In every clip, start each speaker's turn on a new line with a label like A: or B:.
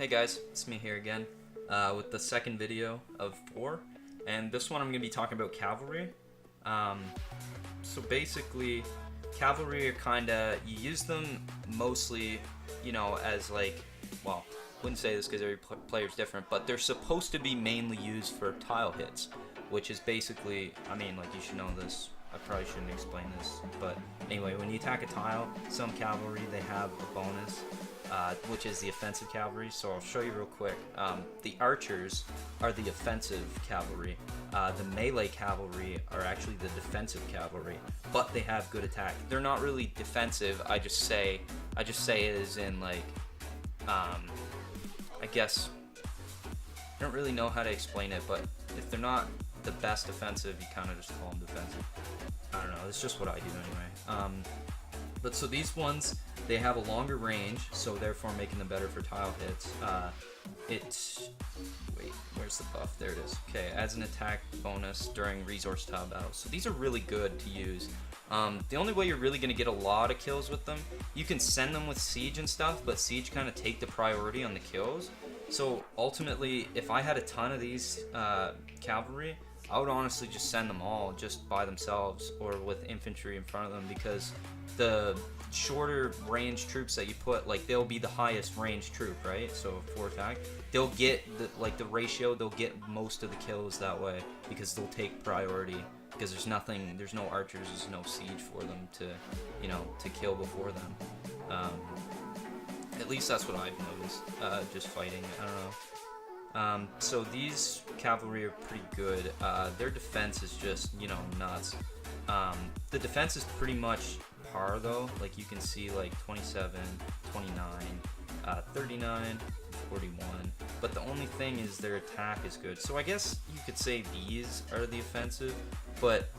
A: Hey guys, it's me here again with the second video of 4, and this one I'm going to be talking about cavalry. So basically, cavalry are you use them mostly, as well, wouldn't say this because every player's different, but they're supposed to be mainly used for tile hits, which is basically, you should know this. I probably shouldn't explain this, but anyway, when you attack a tile, some cavalry, they have a bonus, which is the offensive cavalry. So I'll show you real quick. The archers are the offensive cavalry. The melee cavalry are actually the defensive cavalry, but they have good attack. They're not really defensive. I just say it as in I guess I don't really know how to explain it, but if they're not the best offensive, you kind of just call them defensive. I don't know, it's just what I do anyway. But so these ones, they have a longer range, so therefore making them better for tile hits. Wait, where's the buff? There it is. Okay, adds an attack bonus during resource tile battles. So these are really good to use. The only way you're really going to get a lot of kills with them, you can send them with siege and stuff, but siege kind of take the priority on the kills. So ultimately, if I had a ton of these cavalry, I would honestly just send them all just by themselves or with infantry in front of them, because the shorter range troops that you put, they'll be the highest range troop, right? So for attack, they'll get the ratio, they'll get most of the kills that way because they'll take priority, because there's no archers, there's no siege for them to kill before them. At least that's what I've noticed, just fighting, I don't know. So these cavalry are pretty good. Their defense is just, nuts. The defense is pretty much par though. Like you can see 27, 29, 39, 41. But the only thing is their attack is good. So I guess you could say these are the offensive, but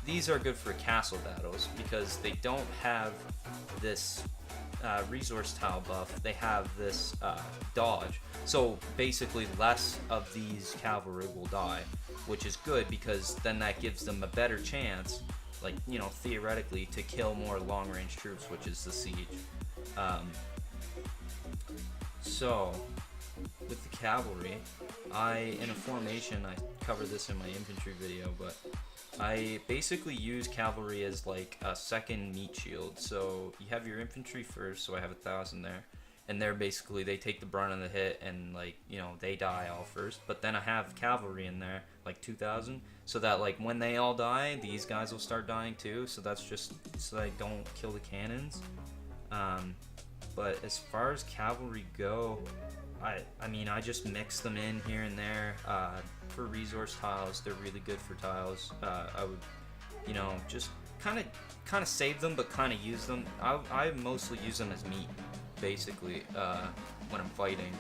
A: these are good for castle battles because they don't have this resource tile buff. They have this dodge. So basically less of these cavalry will die, which is good because then that gives them a better chance, theoretically, to kill more long-range troops, which is the siege. So with the cavalry, in a formation, I covered this in my infantry video, but I basically use cavalry as a second meat shield. So you have your infantry first, so I have 1,000 there, and they take the brunt of the hit, and they die all first. But then I have cavalry in there, 2,000, so that when they all die, these guys will start dying too. So that's just so they don't kill the cannons. But as far as cavalry go, I just mix them in here and there. For resource tiles, they're really good for tiles. I would, just kind of save them, but kind of use them. I mostly use them as meat, basically, when I'm fighting.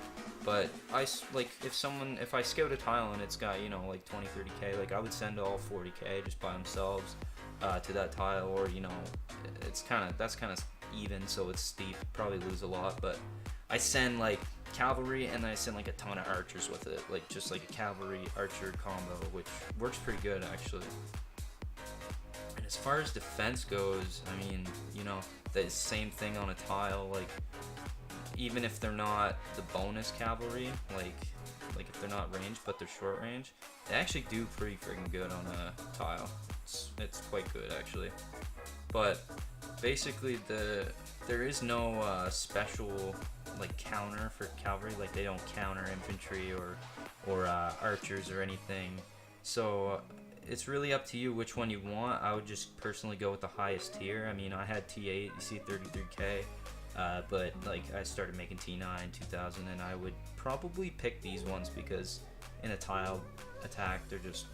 A: But if I scout a tile and it's got 20, 30k, I would send all 40k just by themselves to that tile, or that's kind of even, so it's steep. Probably lose a lot, but I send cavalry, and then I send a ton of archers with it, just a cavalry archer combo, which works pretty good actually. And as far as defense goes, the same thing on a tile. Even if they're not the bonus cavalry, if they're not ranged but they're short range, they actually do pretty freaking good on a tile. It's quite good actually. But basically there is no special counter for cavalry. They don't counter infantry or archers or anything. So it's really up to you which one you want. I would just personally go with the highest tier. I had T8, you see 33k, but I started making T9 2000, and I would probably pick these ones because in a tile attack they're just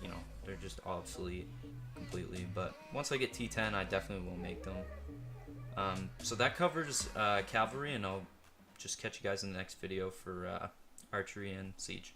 A: they're just obsolete completely. But once I get T10, I definitely will make them. So that covers cavalry, and I'll just catch you guys in the next video for archery and siege.